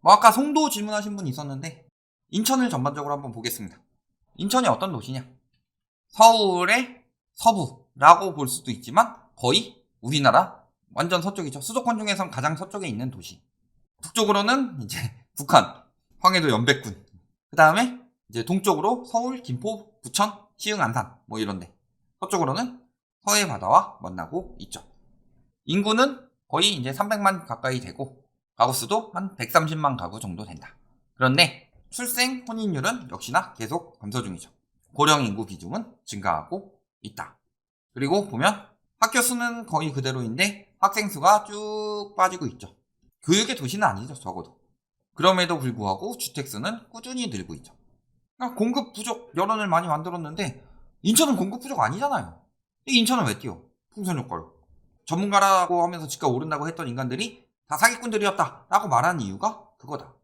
뭐 아까 송도 질문하신 분 있었는데 인천을 전반적으로 한번 보겠습니다. 인천이 어떤 도시냐? 서울의 서부라고 볼 수도 있지만 거의 우리나라 완전 서쪽이죠. 수도권 중에선 가장 서쪽에 있는 도시. 북쪽으로는 이제 북한, 황해도 연백군. 그 다음에 이제 동쪽으로 서울, 김포, 부천, 시흥, 안산 뭐 이런데. 서쪽으로는 서해 바다와 만나고 있죠. 인구는 거의 이제 300만 가까이 되고 가구 수도 한 130만 가구 정도 된다. 그런데 출생 혼인율은 역시나 계속 감소 중이죠. 고령 인구 비중은 증가하고 있다. 그리고 보면 학교 수는 거의 그대로인데 학생 수가 쭉 빠지고 있죠. 교육의 도시는 아니죠, 적어도. 그럼에도 불구하고 주택 수는 꾸준히 늘고 있죠. 그러니까 공급 부족 여론을 많이 만들었는데 인천은 공급 부족 아니잖아요. 인천은 왜 뛰어? 풍선 효과로. 전문가라고 하면서 집값 오른다고 했던 인간들이 다 사기꾼들이었다라고 말하는 이유가 그거다.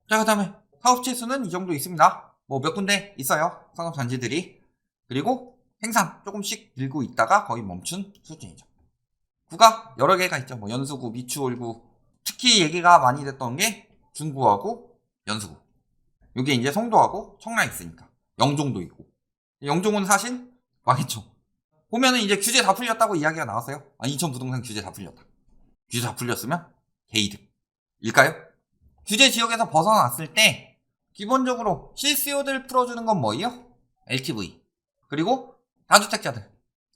자, 그 다음에 사업체 수는 이 정도 있습니다. 뭐 몇 군데 있어요. 산업단지들이. 그리고 생산 조금씩 늘고 있다가 거의 멈춘 수준이죠. 구가 여러 개가 있죠. 뭐 연수구, 미추홀구. 특히 얘기가 많이 됐던 게 중구하고 연수구. 이게 이제 송도하고 청라에 있으니까. 영종도 있고. 영종은 사실 망했죠. 보면은 이제 규제 다 풀렸다고 이야기가 나왔어요. 인천 부동산 규제 다 풀렸다. 규제 다 풀렸으면 개이득. 일까요? 규제 지역에서 벗어났을 때 기본적으로 실수요들 풀어주는 건 뭐예요? LTV. 그리고 다주택자들.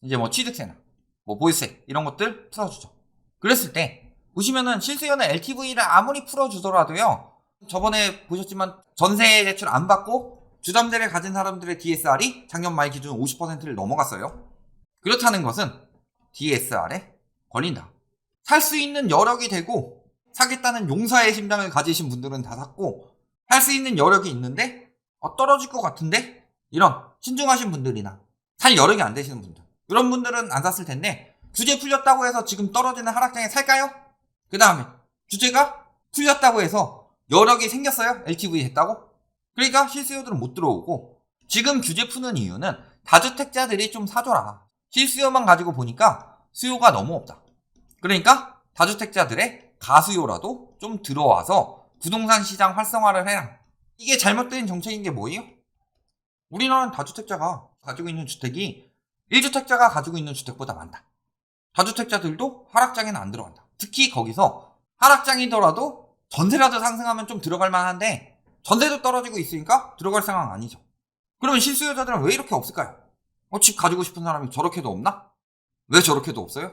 이제 뭐 취득세나 뭐 보유세 이런 것들 풀어주죠. 그랬을 때 보시면은 실수요는 LTV를 아무리 풀어주더라도요. 저번에 보셨지만 전세 대출 안 받고 주담대를 가진 사람들의 DSR이 작년 말 기준 50%를 넘어갔어요. 그렇다는 것은 DSR에 걸린다. 살 수 있는 여력이 되고 사겠다는 용사의 심장을 가지신 분들은 다 샀고 살 수 있는 여력이 있는데 떨어질 것 같은데 이런 신중하신 분들이나 살 여력이 안 되시는 분들 이런 분들은 안 샀을 텐데 규제 풀렸다고 해서 지금 떨어지는 하락장에 살까요? 그 다음에 규제가 풀렸다고 해서 여력이 생겼어요? LTV 했다고? 그러니까 실수요들은 못 들어오고 지금 규제 푸는 이유는 다주택자들이 좀 사줘라. 실수요만 가지고 보니까 수요가 너무 없다. 그러니까 다주택자들의 가수요라도 좀 들어와서 부동산 시장 활성화를 해라. 이게 잘못된 정책인 게 뭐예요? 우리나라는 다주택자가 가지고 있는 주택이 1주택자가 가지고 있는 주택보다 많다. 다주택자들도 하락장에는 안 들어간다. 특히 거기서 하락장이더라도 전세라도 상승하면 좀 들어갈 만한데 전세도 떨어지고 있으니까 들어갈 상황 아니죠. 그러면 실수요자들은 왜 이렇게 없을까요? 집 가지고 싶은 사람이 저렇게도 없나? 왜 저렇게도 없어요?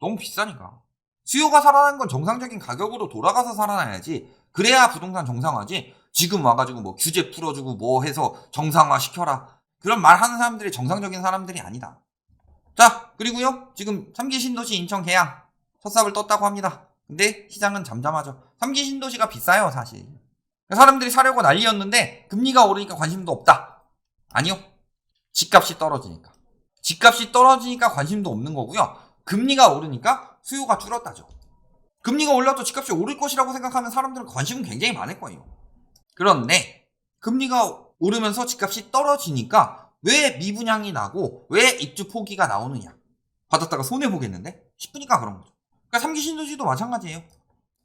너무 비싸니까. 수요가 살아나는 건 정상적인 가격으로 돌아가서 살아나야지. 그래야 부동산 정상화지. 지금 와가지고 뭐 규제 풀어주고 뭐 해서 정상화 시켜라. 그런 말 하는 사람들이 정상적인 사람들이 아니다. 자, 그리고요. 지금 3기 신도시 인천 계양 첫 삽을 떴다고 합니다. 근데 시장은 잠잠하죠. 3기 신도시가 비싸요, 사실. 사람들이 사려고 난리였는데 금리가 오르니까 관심도 없다. 아니요. 집값이 떨어지니까. 집값이 떨어지니까 관심도 없는 거고요. 금리가 오르니까 수요가 줄었다죠. 금리가 올라도 집값이 오를 것이라고 생각하면 사람들은 관심은 굉장히 많을 거예요. 그런데 금리가 오르면서 집값이 떨어지니까 왜 미분양이 나고 왜 입주 포기가 나오느냐. 받았다가 손해보겠는데? 싶으니까 그런 거죠. 그러니까 3기 신도시도 마찬가지예요.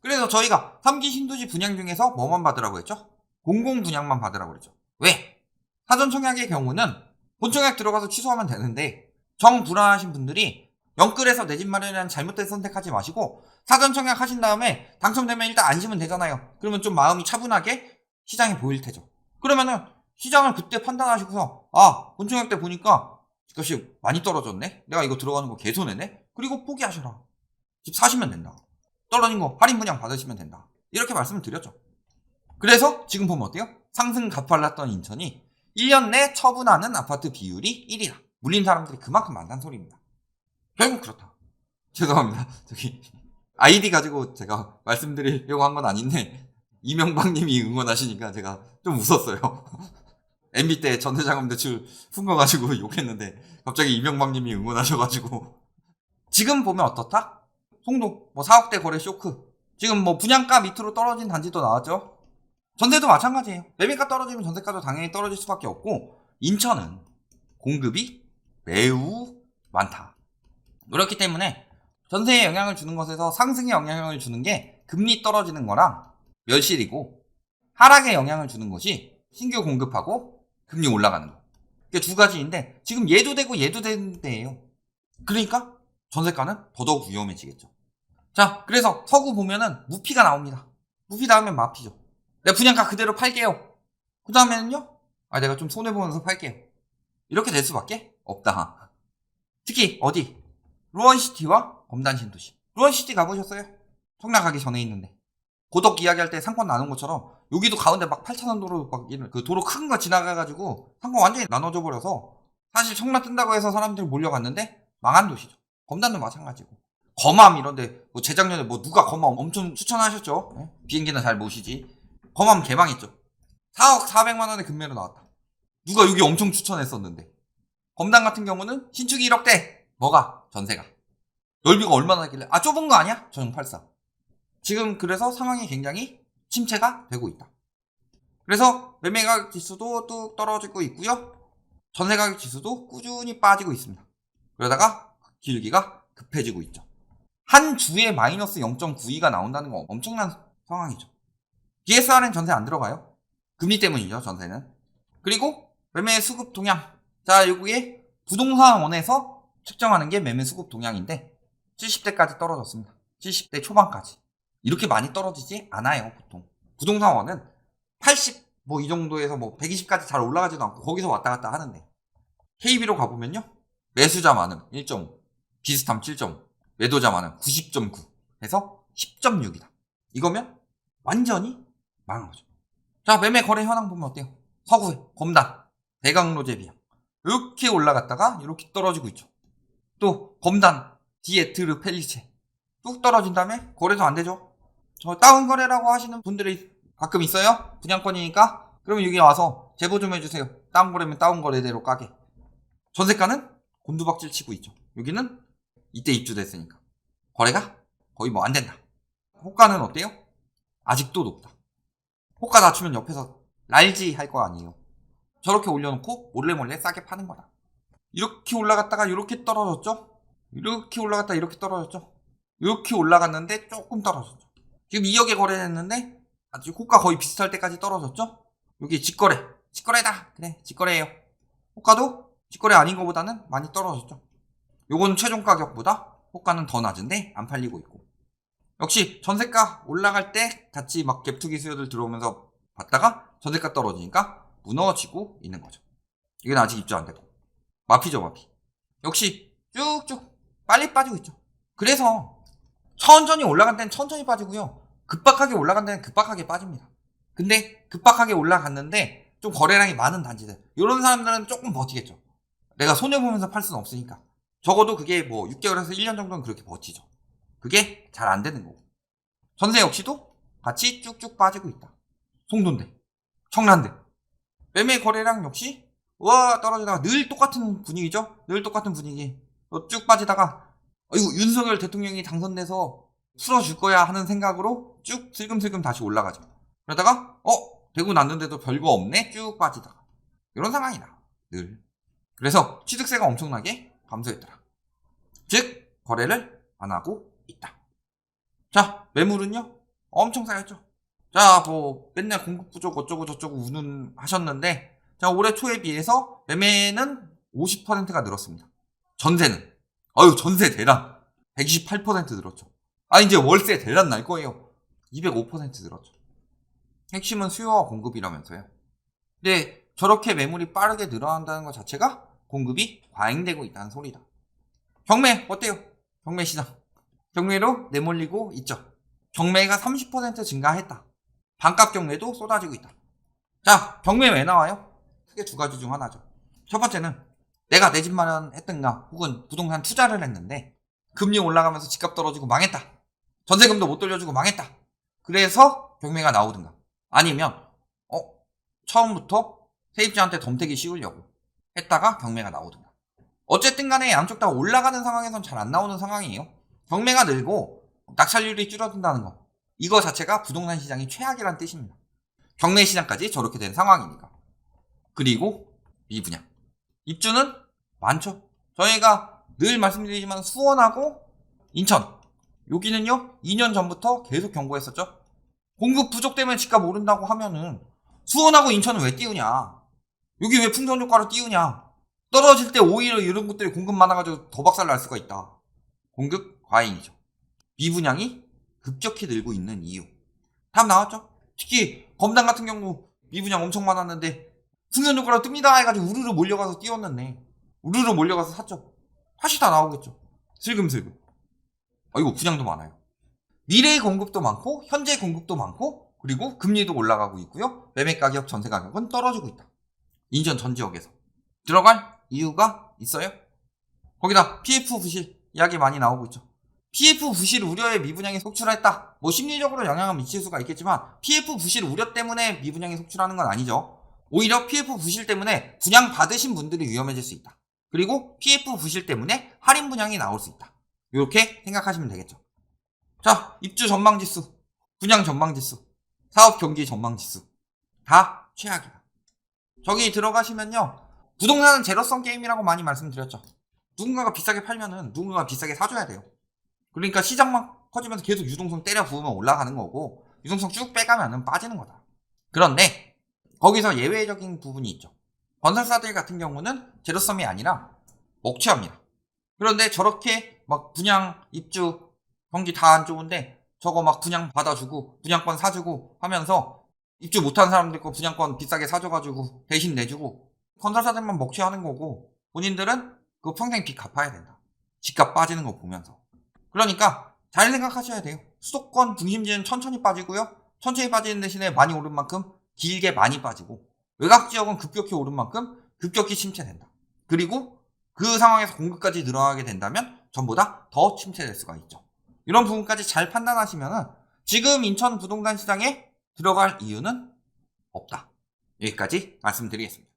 그래서 저희가 3기 신도시 분양 중에서 뭐만 받으라고 했죠? 공공 분양만 받으라고 그랬죠. 왜? 사전청약의 경우는 본청약 들어가서 취소하면 되는데 정불안하신 분들이 영끌에서 내 집 마련이라는 잘못된 선택하지 마시고 사전청약 하신 다음에 당첨되면 일단 안심은 되잖아요. 그러면 좀 마음이 차분하게 시장이 보일 테죠. 그러면은 시장을 그때 판단하시고서 본청약 때 보니까 집값이 많이 떨어졌네? 내가 이거 들어가는 거 개손해네? 그리고 포기하셔라. 집 사시면 된다. 떨어진 거 할인 분양 받으시면 된다. 이렇게 말씀을 드렸죠. 그래서 지금 보면 어때요? 상승 가팔랐던 인천이 1년 내 처분하는 아파트 비율이 1이다. 물린 사람들이 그만큼 많다는 소리입니다. 결국 그렇다. 죄송합니다. 저기 아이디 가지고 제가 말씀드리려고 한 건 아닌데 이명박님이 응원하시니까 제가 좀 웃었어요. MB 때 전세자금 대출 푼 거 가지고 욕했는데 갑자기 이명박님이 응원하셔가지고 지금 보면 어떻다? 송도 뭐 4억대 거래 쇼크. 지금 뭐 분양가 밑으로 떨어진 단지도 나왔죠. 전세도 마찬가지예요. 매매가 떨어지면 전세가도 당연히 떨어질 수밖에 없고 인천은 공급이 매우 많다. 그렇기 때문에 전세에 영향을 주는 것에서 상승에 영향을 주는 게 금리 떨어지는 거랑 멸실이고, 하락에 영향을 주는 것이 신규 공급하고 금리 올라가는 거. 이게 두 가지인데 지금 얘도 되고 얘도 되는 때예요. 그러니까 전세가는 더더욱 위험해지겠죠. 자, 그래서 서구 보면은 무피가 나옵니다. 무피 다음엔 마피죠. 내가 분양가 그대로 팔게요. 그 다음에는요, 내가 좀 손해보면서 팔게요. 이렇게 될 수밖에 없다. 특히 어디? 루원시티와 검단신도시. 루원시티 가보셨어요? 청라 가기 전에 있는데. 고덕 이야기할 때 상권 나눈 것처럼 여기도 가운데 막 8,000원 도로 막 그 도로 큰 거 지나가가지고 상권 완전히 나눠져 버려서 사실 청라 뜬다고 해서 사람들이 몰려갔는데 망한 도시죠. 검단도 마찬가지고. 검암 이런데 뭐 재작년에 뭐 누가 검암 엄청 추천하셨죠? 네? 비행기는 잘 모시지. 검암 개망했죠. 4억 4백만 원에 금매로 나왔다. 누가 여기 엄청 추천했었는데. 검단 같은 경우는 신축이 1억대. 뭐가? 전세가. 넓이가 얼마나 있길래 좁은 거 아니야? 전용 84. 지금 그래서 상황이 굉장히 침체가 되고 있다. 그래서 매매가격 지수도 뚝 떨어지고 있고요. 전세가격 지수도 꾸준히 빠지고 있습니다. 그러다가 기울기가 급해지고 있죠. 한 주에 마이너스 0.92가 나온다는 건 엄청난 상황이죠. DSR은 전세 안 들어가요. 금리 때문이죠, 전세는. 그리고 매매 수급 동향. 자, 여기에 부동산원에서 측정하는 게 매매 수급 동향인데 70대까지 떨어졌습니다. 70대 초반까지. 이렇게 많이 떨어지지 않아요, 보통. 부동산원은 80, 뭐 이 정도에서 뭐 120까지 잘 올라가지도 않고 거기서 왔다 갔다 하는데. KB로 가보면요. 매수자 많음 1.5, 비슷함 7.5, 매도자 많음 90.9 해서 10.6이다. 이거면 완전히 망한 거죠. 자, 매매 거래 현황 보면 어때요? 서구에 검단, 대강로제 비양 이렇게 올라갔다가 이렇게 떨어지고 있죠. 또 검단, 디에트르 펠리체 뚝 떨어진 다음에 거래도 안 되죠. 저 다운 거래라고 하시는 분들이 가끔 있어요. 분양권이니까. 그러면 여기 와서 제보 좀 해주세요. 다운 거래면 다운 거래대로 까게. 전세가는 곤두박질 치고 있죠. 여기는 이때 입주됐으니까 거래가 거의 뭐 안 된다. 호가는 어때요? 아직도 높다. 호가 낮추면 옆에서 랄지 할 거 아니에요. 저렇게 올려놓고 몰래 싸게 파는 거다. 이렇게 올라갔다가 이렇게 떨어졌죠. 이렇게 올라갔다 이렇게 떨어졌죠. 이렇게 올라갔는데 조금 떨어졌죠. 지금 2억에 거래했는데 아직 호가 거의 비슷할 때까지 떨어졌죠. 여기 직거래다. 그래, 직거래예요. 호가도 직거래 아닌 것보다는 많이 떨어졌죠. 요건 최종 가격보다 호가는 더 낮은데 안 팔리고 있고. 역시 전세가 올라갈 때 같이 막 갭투기 수요들 들어오면서 봤다가 전세가 떨어지니까 무너지고 있는 거죠. 이건 아직 입주 안 되고. 마피죠, 마피. 역시 쭉쭉 빨리 빠지고 있죠. 그래서 천천히 올라간 데는 천천히 빠지고요. 급박하게 올라간 데는 급박하게 빠집니다. 근데 급박하게 올라갔는데 좀 거래량이 많은 단지들, 이런 사람들은 조금 버티겠죠. 내가 손해보면서 팔 수는 없으니까. 적어도 그게 뭐 6개월에서 1년 정도는 그렇게 버티죠. 그게 잘 안 되는 거고. 전세 역시도 같이 쭉쭉 빠지고 있다. 송도인데, 청라인데. 매매 거래량 역시 떨어지다가 늘 똑같은 분위기죠. 늘 똑같은 분위기. 쭉 빠지다가 윤석열 대통령이 당선돼서 풀어줄 거야 하는 생각으로 쭉 슬금슬금 다시 올라가죠. 그러다가 되고 났는데도 별거 없네, 쭉 빠지다가. 이런 상황이다, 늘. 그래서 취득세가 엄청나게 감소했더라. 즉 거래를 안 하고 있다. 자, 매물은요 엄청 쌓였죠. 자, 뭐 맨날 공급 부족 어쩌고 저쩌고 운운하셨는데, 자, 올해 초에 비해서 매매는 50%가 늘었습니다. 전세는 전세 대란 128% 늘었죠. 이제 월세 대란 날 거예요. 205% 늘었죠. 핵심은 수요와 공급이라면서요. 근데 저렇게 매물이 빠르게 늘어난다는 것 자체가 공급이 과잉되고 있다는 소리다. 경매 어때요? 경매 시장. 경매로 내몰리고 있죠. 경매가 30% 증가했다. 반값 경매도 쏟아지고 있다. 자, 경매 왜 나와요? 크게 두 가지 중 하나죠. 첫 번째는 내가 내 집 마련했든가 혹은 부동산 투자를 했는데 금리 올라가면서 집값 떨어지고 망했다. 전세금도 못 돌려주고 망했다. 그래서 경매가 나오든가, 아니면 처음부터 세입자한테 덤태기 씌우려고 했다가 경매가 나오든가. 어쨌든 간에 양쪽 다 올라가는 상황에선 잘 안 나오는 상황이에요. 경매가 늘고 낙찰률이 줄어든다는 거, 이거 자체가 부동산 시장이 최악이란 뜻입니다. 경매 시장까지 저렇게 된 상황이니까. 그리고 미분양. 입주는 많죠. 저희가 늘 말씀드리지만 수원하고 인천, 여기는요 2년 전부터 계속 경고했었죠. 공급 부족 때문에 집값 오른다고 하면은 수원하고 인천은 왜 띄우냐? 여기 왜 풍선 효과로 띄우냐? 떨어질 때 오히려 이런 것들이 공급 많아가지고 더 박살 날 수가 있다. 공급 과잉이죠. 미분양이 급격히 늘고 있는 이유. 답 나왔죠? 특히 검단 같은 경우 미분양 엄청 많았는데 풍선 효과로 뜹니다 해가지고 우르르 몰려가서 띄웠는데 우르르 몰려가서 샀죠. 다시 다 나오겠죠. 슬금슬금. 이거 분양도 많아요. 미래의 공급도 많고 현재 공급도 많고 그리고 금리도 올라가고 있고요. 매매 가격, 전세 가격은 떨어지고 있다. 인천 전 지역에서 들어갈 이유가 있어요? 거기다 PF 부실 이야기 많이 나오고 있죠. PF 부실 우려에 미분양이 속출했다. 뭐 심리적으로 영향을 미칠 수가 있겠지만 PF 부실 우려 때문에 미분양이 속출하는 건 아니죠. 오히려 PF 부실 때문에 분양 받으신 분들이 위험해질 수 있다. 그리고 PF 부실 때문에 할인 분양이 나올 수 있다. 이렇게 생각하시면 되겠죠. 자, 입주 전망지수, 분양 전망지수, 사업 경기 전망지수 다 최악이다. 저기 들어가시면요. 부동산은 제로섬 게임이라고 많이 말씀드렸죠. 누군가가 비싸게 팔면은 누군가가 비싸게 사줘야 돼요. 그러니까 시장만 커지면서 계속 유동성 때려 부으면 올라가는 거고 유동성 쭉 빼가면은 빠지는 거다. 그런데 거기서 예외적인 부분이 있죠. 건설사들 같은 경우는 제로섬이 아니라 먹튀합니다. 그런데 저렇게 막 분양, 입주, 경기 다 안 좋은데 저거 막 분양 받아주고 분양권 사주고 하면서 입주 못한 사람들 거 분양권 비싸게 사줘가지고 대신 내주고 건설사들만 먹튀하는 거고 본인들은 그거 평생 빚 갚아야 된다. 집값 빠지는 거 보면서. 그러니까 잘 생각하셔야 돼요. 수도권 중심지는 천천히 빠지고요. 천천히 빠지는 대신에 많이 오른 만큼 길게 많이 빠지고 외곽 지역은 급격히 오른 만큼 급격히 침체된다. 그리고 그 상황에서 공급까지 늘어나게 된다면 전보다 더 침체될 수가 있죠. 이런 부분까지 잘 판단하시면은 지금 인천 부동산 시장에 들어갈 이유는 없다. 여기까지 말씀드리겠습니다.